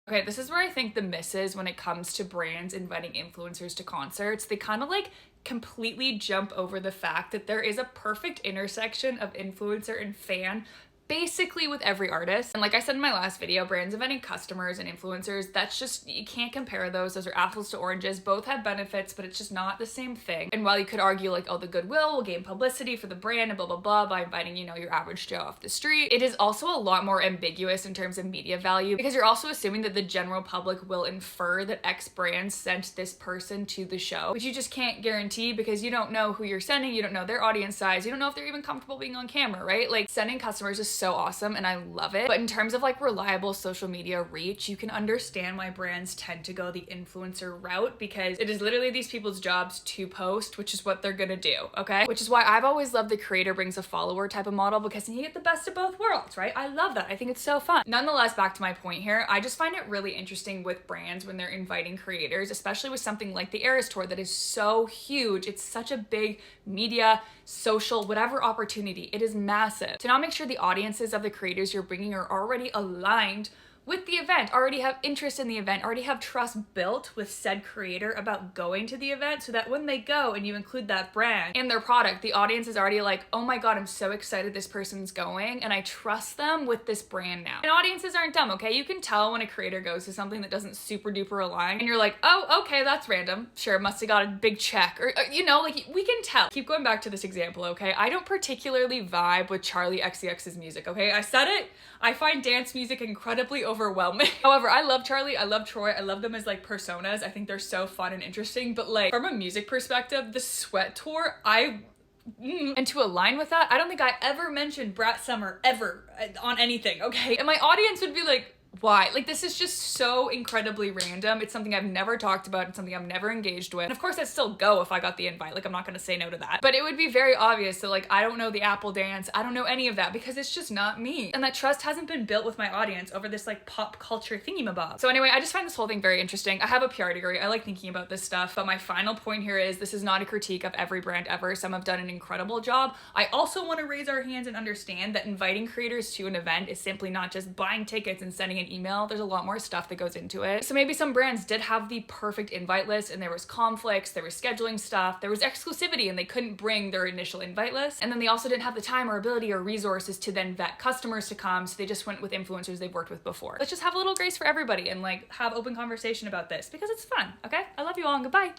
Okay, this is where I think the miss is when it comes to brands inviting influencers to concerts. They kind of like completely jump over the fact that there is a perfect intersection of influencer and fan basically with every artist. And like I said in my last video, brands inviting customers and influencers, that's just, you can't compare those. Those are apples to oranges. Both have benefits, but it's just not the same thing. And while you could argue like, oh, the goodwill will gain publicity for the brand and blah, blah, blah by inviting, you know, your average Joe off the street, it is also a lot more ambiguous in terms of media value because you're also assuming that the general public will infer that X brand sent this person to the show, which you just can't guarantee because you don't know who you're sending, you don't know their audience size, you don't know if they're even comfortable being on camera, right? Like sending customers is so awesome and I love it. But in terms of like reliable social media reach, you can understand why brands tend to go the influencer route because it is literally these people's jobs to post, which is what they're gonna do, okay? Which is why I've always loved the creator brings a follower type of model because then you get the best of both worlds, right? I love that. I think it's so fun. Nonetheless, back to my point here, I just find it really interesting with brands when they're inviting creators, especially with something like the Eras Tour that is so huge. It's such a big media, social, whatever opportunity. It is massive. To now make sure the audiences of the creators you're bringing are already aligned with the event, already have interest in the event, already have trust built with said creator about going to the event so that when they go and you include that brand and their product, the audience is already like, oh my God, I'm so excited this person's going and I trust them with this brand now. And audiences aren't dumb, okay? You can tell when a creator goes to something that doesn't super duper align and you're like, oh, okay, that's random. Sure, must have got a big check or you know, like we can tell. Keep going back to this example, okay? I don't particularly vibe with Charlie XCX's music, okay? I said it. I find dance music incredibly overwhelming. However, I love Charlie, I love Troy, I love them as like personas. I think they're so fun and interesting, but like from a music perspective, the Sweat Tour, and to align with that, I don't think I ever mentioned Brat Summer ever on anything, okay? And my audience would be like, why? Like this is just so incredibly random. It's something I've never talked about. It's something I've never engaged with. And of course I'd still go if I got the invite. Like I'm not gonna say no to that. But it would be very obvious that like I don't know the Apple dance. I don't know any of that because it's just not me. And that trust hasn't been built with my audience over this like pop culture thingamabob. So anyway, I just find this whole thing very interesting. I have a PR degree. I like thinking about this stuff. But my final point here is this is not a critique of every brand ever. Some have done an incredible job. I also want to raise our hands and understand that inviting creators to an event is simply not just buying tickets and sending an email. There's a lot more stuff that goes into it. So maybe some brands did have the perfect invite list and there was conflicts, there was scheduling stuff, there was exclusivity and they couldn't bring their initial invite list. And then they also didn't have the time or ability or resources to then vet customers to come. So they just went with influencers they've worked with before. Let's just have a little grace for everybody and like have open conversation about this because it's fun. Okay. I love you all and goodbye.